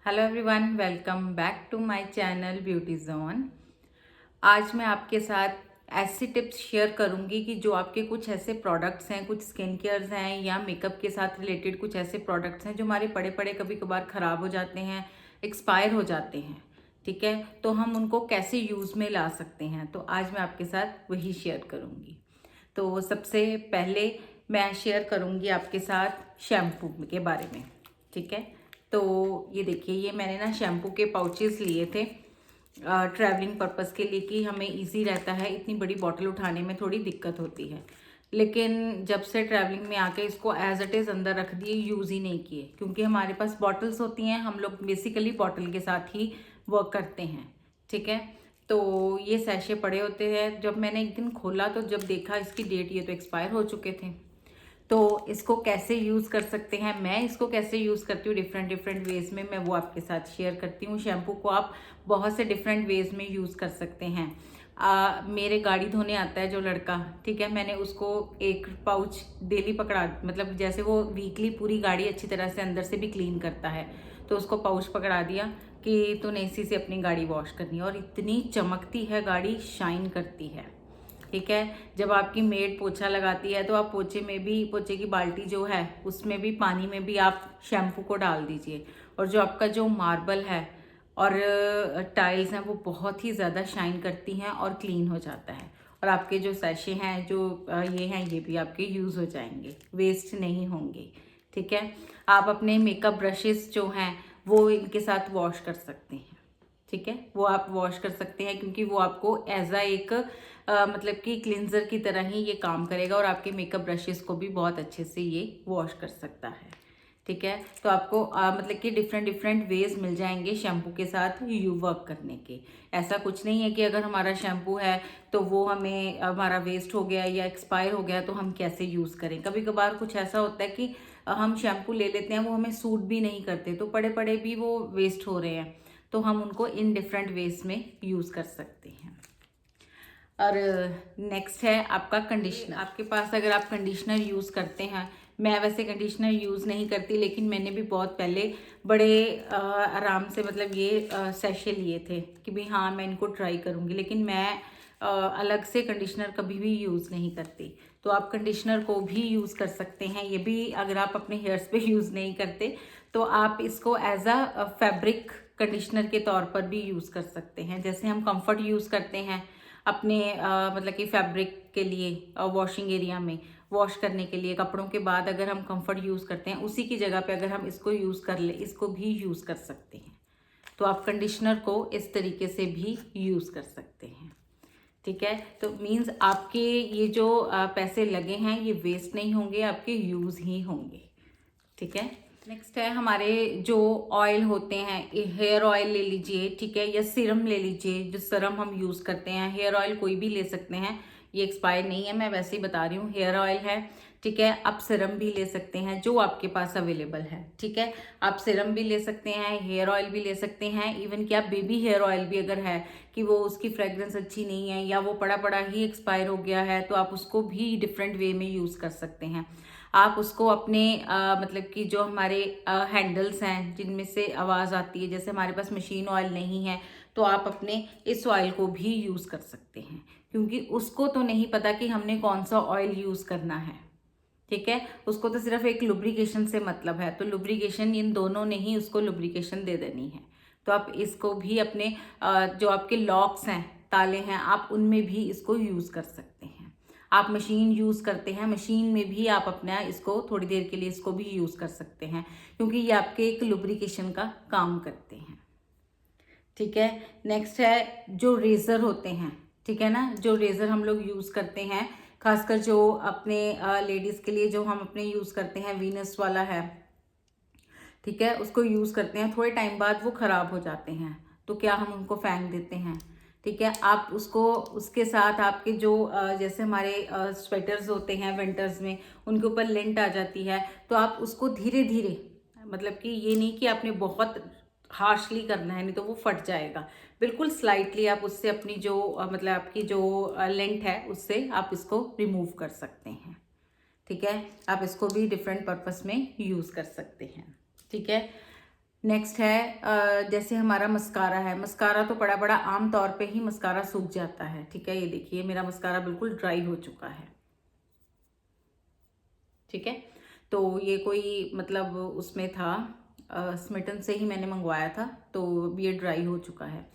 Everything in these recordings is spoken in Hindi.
Hello everyone, welcome back to my channel beauty zone. आज मैं आपके साथ ऐसी टिप्स शेयर करूंगी कि जो आपके कुछ ऐसे प्रोडक्ट्स हैं, कुछ स्किन केयर्स हैं या मेकअप के साथ रिलेटेड कुछ ऐसे प्रोडक्ट्स हैं जो हमारे पड़े पड़े कभी कभार ख़राब हो जाते हैं, एक्सपायर हो जाते हैं। ठीक है, तो हम उनको कैसे यूज़ में ला सकते हैं, तो आज मैं आपके साथ वही शेयर करूँगी। तो सबसे पहले मैं शेयर करूँगी आपके साथ शैम्पू के बारे में। ठीक है, तो ये देखिए, ये मैंने ना शैम्पू के पाउचेस लिए थे ट्रैवलिंग पर्पस के लिए कि हमें इजी रहता है, इतनी बड़ी बॉटल उठाने में थोड़ी दिक्कत होती है। लेकिन जब से ट्रैवलिंग में आके इसको एज इट इज़ अंदर रख दिए, यूज़ ही नहीं किए, क्योंकि हमारे पास बॉटल्स होती हैं, हम लोग बेसिकली बॉटल के साथ ही वर्क करते हैं। ठीक है, तो ये सैशे पड़े होते हैं। जब मैंने एक दिन खोला तो जब देखा इसकी डेट, ये तो एक्सपायर हो चुके थे। तो इसको कैसे यूज़ कर सकते हैं, मैं इसको कैसे यूज़ करती हूँ डिफरेंट डिफरेंट वेज में, मैं वो आपके साथ शेयर करती हूँ। शैम्पू को आप बहुत से डिफरेंट वेज में यूज़ कर सकते हैं। मेरे गाड़ी धोने आता है जो लड़का, ठीक है, मैंने उसको एक पाउच डेली पकड़ा, मतलब जैसे वो वीकली पूरी गाड़ी अच्छी तरह से अंदर से भी क्लीन करता है, तो उसको पाउच पकड़ा दिया कि तूने इसी से अपनी गाड़ी वॉश करनी है। और इतनी चमकती है गाड़ी, शाइन करती है। ठीक है, जब आपकी मेड पोछा लगाती है तो आप पोछे में भी, पोछे की बाल्टी जो है उसमें भी, पानी में भी आप शैम्पू को डाल दीजिए, और जो आपका जो मार्बल है और टाइल्स हैं वो बहुत ही ज़्यादा शाइन करती हैं और क्लीन हो जाता है। और आपके जो सैशे हैं, जो ये हैं, ये भी आपके यूज़ हो जाएंगे, वेस्ट नहीं होंगे। ठीक है, आप अपने मेकअप ब्रशेस जो हैं वो इनके साथ वॉश कर सकते हैं। ठीक है, वो आप वॉश कर सकते हैं, क्योंकि वो आपको एज अ एक मतलब कि क्लिनजर की तरह ही ये काम करेगा, और आपके मेकअप ब्रशेस को भी बहुत अच्छे से ये वॉश कर सकता है। ठीक है, तो आपको मतलब कि डिफरेंट डिफरेंट वेज मिल जाएंगे शैम्पू के साथ यू वर्क करने के। ऐसा कुछ नहीं है कि अगर हमारा शैम्पू है तो वो हमें, हमारा वेस्ट हो गया या एक्सपायर हो गया तो हम कैसे यूज़ करें। कभी कभार कुछ ऐसा होता है कि हम शैम्पू ले लेते हैं, वो हमें सूट भी नहीं करते, तो पड़े पड़े भी वो वेस्ट हो रहे हैं, तो हम उनको इन डिफरेंट वेज में यूज़ कर सकते हैं। और नेक्स्ट है आपका कंडीशनर। आपके पास अगर आप कंडीशनर यूज़ करते हैं, मैं वैसे कंडीशनर यूज़ नहीं करती, लेकिन मैंने भी बहुत पहले बड़े आराम से, मतलब ये सैशे लिए थे कि भाई हाँ मैं इनको ट्राई करूँगी, लेकिन मैं अलग से कंडीशनर कभी भी यूज़ नहीं करती। तो आप कंडीशनर को भी यूज़ कर सकते हैं। ये भी अगर आप अपने हेयर्स पे यूज़ नहीं करते तो आप इसको एज अ फैब्रिक कंडीशनर के तौर पर भी यूज़ कर सकते हैं। जैसे हम कंफर्ट यूज़ करते हैं अपने मतलब कि फैब्रिक के लिए, वॉशिंग एरिया में वॉश करने के लिए कपड़ों के बाद अगर हम कंफर्ट यूज़ करते हैं, उसी की जगह पे अगर हम इसको यूज़ कर ले, इसको भी यूज़ कर सकते हैं। तो आप कंडीशनर को इस तरीके से भी यूज़ कर सकते हैं। ठीक है, तो मीन्स आपके ये जो पैसे लगे हैं ये वेस्ट नहीं होंगे, आपके यूज़ ही होंगे। ठीक है, नेक्स्ट है हमारे जो ऑयल होते हैं, हेयर ऑयल ले लीजिए, ठीक है, या सीरम ले लीजिए। जो सीरम हम यूज़ करते हैं, हेयर ऑयल कोई भी ले सकते हैं, ये एक्सपायर नहीं है, मैं वैसे ही बता रही हूँ। हेयर ऑयल है, ठीक है, आप सीरम भी ले सकते हैं जो आपके पास अवेलेबल है। ठीक है, आप सीरम भी ले सकते हैं, हेयर ऑयल भी ले सकते हैं, इवन कि आप बेबी हेयर ऑयल भी अगर है कि वो उसकी फ्रेग्रेंस अच्छी नहीं है या वो पड़ा पड़ा ही एक्सपायर हो गया है, तो आप उसको भी डिफरेंट वे में यूज़ कर सकते हैं। आप उसको अपने मतलब कि जो हमारे हैंडल्स हैं जिनमें से आवाज़ आती है, जैसे हमारे पास मशीन ऑयल नहीं है तो आप अपने इस ऑयल को भी यूज़ कर सकते हैं, क्योंकि उसको तो नहीं पता कि हमने कौन सा ऑयल यूज़ करना है। ठीक है, उसको तो सिर्फ एक लुब्रिकेशन से मतलब है, तो लुब्रिकेशन इन दोनों ने ही उसको लुब्रिकेशन दे देनी है। तो आप इसको भी अपने जो आपके लॉक्स हैं, ताले हैं, आप उनमें भी इसको यूज़ कर सकते हैं। आप मशीन यूज़ करते हैं, मशीन में भी आप अपना इसको थोड़ी देर के लिए इसको भी यूज़ कर सकते हैं, क्योंकि ये आपके एक लुब्रिकेशन का काम करते हैं। ठीक है, नेक्स्ट है जो रेज़र होते हैं, ठीक है ना, जो रेज़र हम लोग यूज़ करते हैं, खासकर जो अपने लेडीज़ के लिए जो हम अपने यूज़ करते हैं, वीनस वाला है, ठीक है, उसको यूज़ करते हैं, थोड़े टाइम बाद वो ख़राब हो जाते हैं, तो क्या हम उनको फेंक देते हैं। ठीक है, आप उसको, उसके साथ आपके जो जैसे हमारे स्वेटर्स होते हैं विंटर्स में, उनके ऊपर लिंट आ जाती है, तो आप उसको धीरे धीरे, मतलब कि ये नहीं कि आपने बहुत हार्शली करना है, नहीं तो वो फट जाएगा। बिल्कुल स्लाइटली आप उससे अपनी जो मतलब आपकी जो लेंथ है उससे आप इसको रिमूव कर सकते हैं। ठीक है, आप इसको भी डिफरेंट पर्पस में यूज़ कर सकते हैं। ठीक है, नेक्स्ट है जैसे हमारा मस्कारा है। मस्कारा तो बड़ा बड़ा आम तौर पे ही मस्कारा सूख जाता है, ठीक है। ये देखिए मेरा मस्कारा बिल्कुल ड्राई हो चुका है, ठीक है। तो ये कोई मतलब उसमें था, स्मिटन से ही मैंने मंगवाया था, तो ये ड्राई हो चुका है।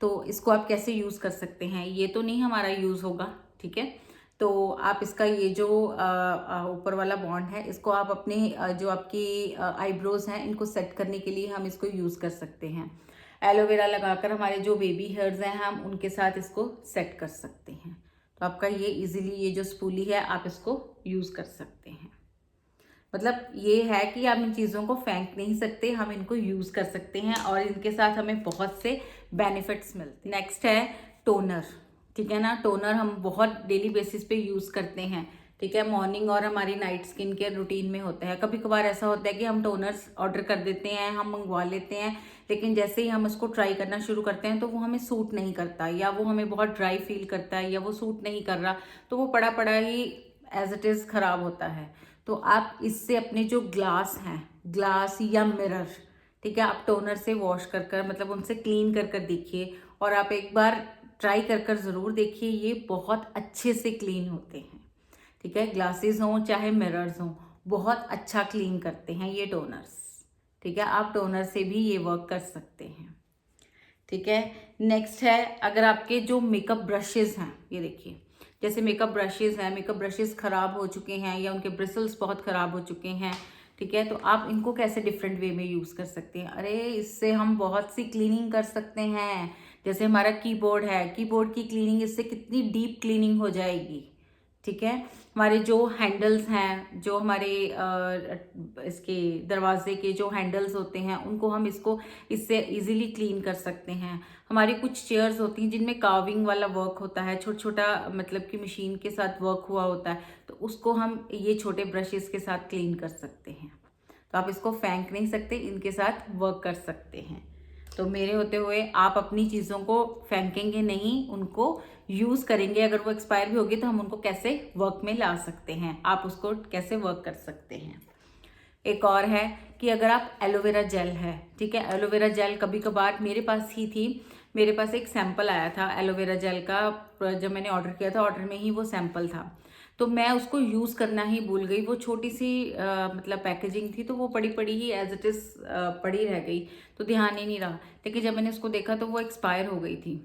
तो इसको आप कैसे यूज़ कर सकते हैं, ये तो नहीं हमारा यूज़ होगा, ठीक है। तो आप इसका ये जो ऊपर वाला बॉन्ड है, इसको आप अपने जो आपकी आईब्रोज हैं इनको सेट करने के लिए हम इसको यूज़ कर सकते हैं। एलोवेरा लगाकर हमारे जो बेबी हेयर्स हैं हम उनके साथ इसको सेट कर सकते हैं। तो आपका ये इजीली ये जो स्पूली है आप इसको यूज़ कर सकते हैं। मतलब ये है कि हम इन चीज़ों को फेंक नहीं सकते, हम इनको यूज़ कर सकते हैं और इनके साथ हमें बहुत से बेनिफिट्स मिलते हैं। नेक्स्ट है टोनर, ठीक है ना। टोनर हम बहुत डेली बेसिस पे यूज़ करते हैं, ठीक है। मॉर्निंग और हमारी नाइट स्किन केयर रूटीन में होता है। कभी कभार ऐसा होता है कि हम टोनर्स ऑर्डर कर देते हैं, हम मंगवा लेते हैं, लेकिन जैसे ही हम उसको ट्राई करना शुरू करते हैं तो वो हमें सूट नहीं करता, या वो हमें बहुत ड्राई फील करता है, या वो सूट नहीं कर रहा, तो वो पड़ा पड़ा ही एज इट इज़ ख़राब होता है। तो आप इससे अपने जो ग्लास हैं, ग्लास या मिरर, ठीक है, आप टोनर से वॉश कर कर मतलब उनसे क्लीन कर कर देखिए, और आप एक बार ट्राई कर कर ज़रूर देखिए, ये बहुत अच्छे से क्लीन होते हैं, ठीक है। ग्लासेस हों चाहे मिरर्स हों, बहुत अच्छा क्लीन करते हैं ये टोनर्स, ठीक है। आप टोनर से भी ये वर्क कर सकते हैं, ठीक है। नेक्स्ट है, अगर आपके जो मेकअप ब्रशेस हैं, ये देखिए जैसे मेकअप ब्रशेस हैं, मेकअप ब्रशेस ख़राब हो चुके हैं या उनके ब्रिसल्स बहुत ख़राब हो चुके हैं, ठीक है, तो आप इनको कैसे डिफरेंट वे में यूज़ कर सकते हैं। अरे इससे हम बहुत सी क्लीनिंग कर सकते हैं। जैसे हमारा कीबोर्ड है, कीबोर्ड की क्लीनिंग इससे कितनी डीप क्लीनिंग हो जाएगी, ठीक है। हमारे जो हैंडल्स हैं, जो हमारे इसके दरवाजे के जो हैंडल्स होते हैं, उनको हम इससे इजीली क्लीन कर सकते हैं। हमारी कुछ चेयर्स होती हैं जिनमें कार्विंग वाला वर्क होता है, छोटा छोटा मतलब कि मशीन के साथ वर्क हुआ होता है, तो उसको हम ये छोटे ब्रशेस के साथ क्लीन कर सकते हैं। तो आप इसको फेंक नहीं सकते, इनके साथ वर्क कर सकते हैं। तो मेरे होते हुए आप अपनी चीज़ों को फेंकेंगे नहीं, उनको यूज़ करेंगे। अगर वो एक्सपायर भी होगी तो हम उनको कैसे वर्क में ला सकते हैं, आप उसको कैसे वर्क कर सकते हैं। एक और है कि अगर आप एलोवेरा जेल है, ठीक है, एलोवेरा जेल कभी कभार मेरे पास ही थी, मेरे पास एक सैंपल आया था एलोवेरा जेल का, जब मैंने ऑर्डर किया था ऑर्डर में ही वो सैंपल था, तो मैं उसको यूज़ करना ही भूल गई। वो छोटी सी मतलब पैकेजिंग थी, तो वो पड़ी पड़ी ही एज इट इज़ पड़ी रह गई, तो ध्यान ही नहीं रहा। लेकिन जब मैंने उसको देखा तो वो एक्सपायर हो गई थी।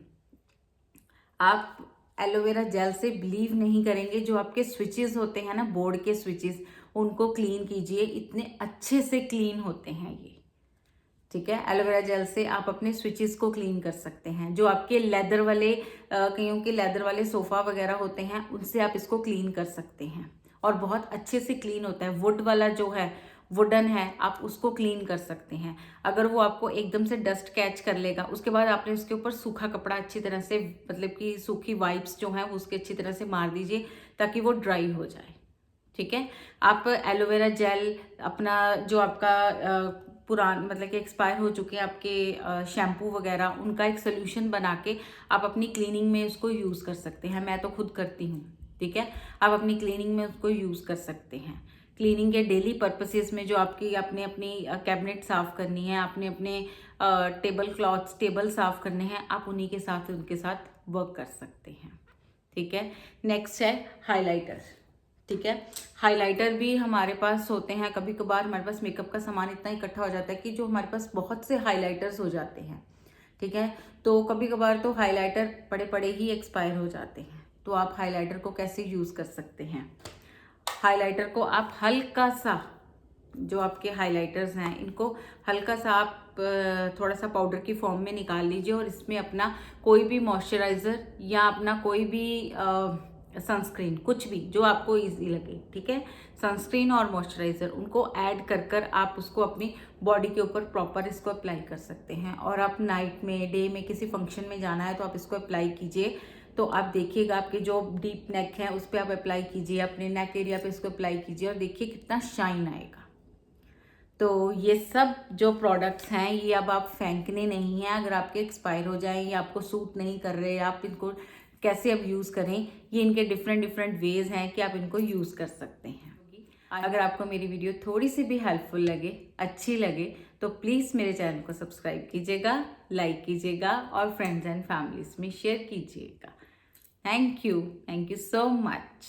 आप एलोवेरा जेल से बिलीव नहीं करेंगे, जो आपके स्विचेस होते हैं ना, बोर्ड के स्विचेस, उनको क्लीन कीजिए, इतने अच्छे से क्लीन होते हैं ये, ठीक है। एलोवेरा जेल से आप अपने स्विचेस को क्लीन कर सकते हैं। जो आपके लेदर वाले कईयों के लेदर वाले सोफ़ा वगैरह होते हैं, उनसे आप इसको क्लीन कर सकते हैं और बहुत अच्छे से क्लीन होता है। वुड वाला जो है, वुडन है, आप उसको क्लीन कर सकते हैं। अगर वो आपको एकदम से डस्ट कैच कर लेगा, उसके बाद आपने उसके ऊपर सूखा कपड़ा अच्छी तरह से, मतलब कि सूखी वाइप्स जो हैं वो उसके अच्छी तरह से मार दीजिए ताकि वो ड्राई हो जाए, ठीक है। आप एलोवेरा जेल अपना जो आपका पुरान मतलब कि एक्सपायर हो चुके हैं आपके शैम्पू वगैरह, उनका एक सोल्यूशन बना के आप अपनी क्लीनिंग में उसको यूज़ कर सकते हैं। मैं तो खुद करती हूँ, ठीक है। आप अपनी क्लीनिंग में उसको यूज़ कर सकते हैं। क्लीनिंग के डेली पर्पसेस में जो आपकी आपने अपनी कैबिनेट साफ़ करनी है, आपने अपने टेबल क्लॉथ्स, टेबल साफ़ करने हैं, आप उन्हीं के साथ उनके साथ वर्क कर सकते हैं, ठीक है। नेक्स्ट है हाइलाइटर, ठीक है। हाइलाइटर भी हमारे पास होते हैं। कभी कभार हमारे पास मेकअप का सामान इतना इकट्ठा हो जाता है कि जो हमारे पास बहुत से हाइलाइटर्स हो जाते हैं, ठीक है। तो कभी कभार तो हाइलाइटर पड़े पड़े ही एक्सपायर हो जाते हैं। तो आप हाइलाइटर को कैसे यूज़ कर सकते हैं। हाइलाइटर को आप हल्का सा, जो आपके हाइलाइटर्स हैं इनको हल्का सा आप थोड़ा सा पाउडर की फॉर्म में निकाल लीजिए और इसमें अपना कोई भी मॉइस्चराइज़र या अपना कोई भी सनस्क्रीन, कुछ भी जो आपको इजी लगे, ठीक है, सनस्क्रीन और मॉइस्चराइज़र, उनको ऐड कर कर आप उसको अपनी बॉडी के ऊपर प्रॉपर इसको अप्लाई कर सकते हैं। और आप नाइट में, डे में किसी फंक्शन में जाना है तो आप इसको अप्लाई कीजिए, तो आप देखिएगा आपके जो डीप नेक है उस पर आप अप्लाई कीजिए, अपने नेक एरिया पे इसको अप्लाई कीजिए और देखिए कितना शाइन आएगा। तो ये सब जो प्रोडक्ट्स हैं ये अब आप फेंकने नहीं हैं। अगर आपके एक्सपायर हो जाएं या आपको सूट नहीं कर रहे, आप इनको कैसे अब यूज़ करें, ये इनके डिफरेंट डिफरेंट वेज हैं कि आप इनको यूज़ कर सकते हैं। अगर आपको मेरी वीडियो थोड़ी सी भी हेल्पफुल लगे, अच्छी लगे, तो प्लीज़ मेरे चैनल को सब्सक्राइब कीजिएगा, लाइक कीजिएगा और फ्रेंड्स एंड फैमिलीज में शेयर कीजिएगा। Thank you so much.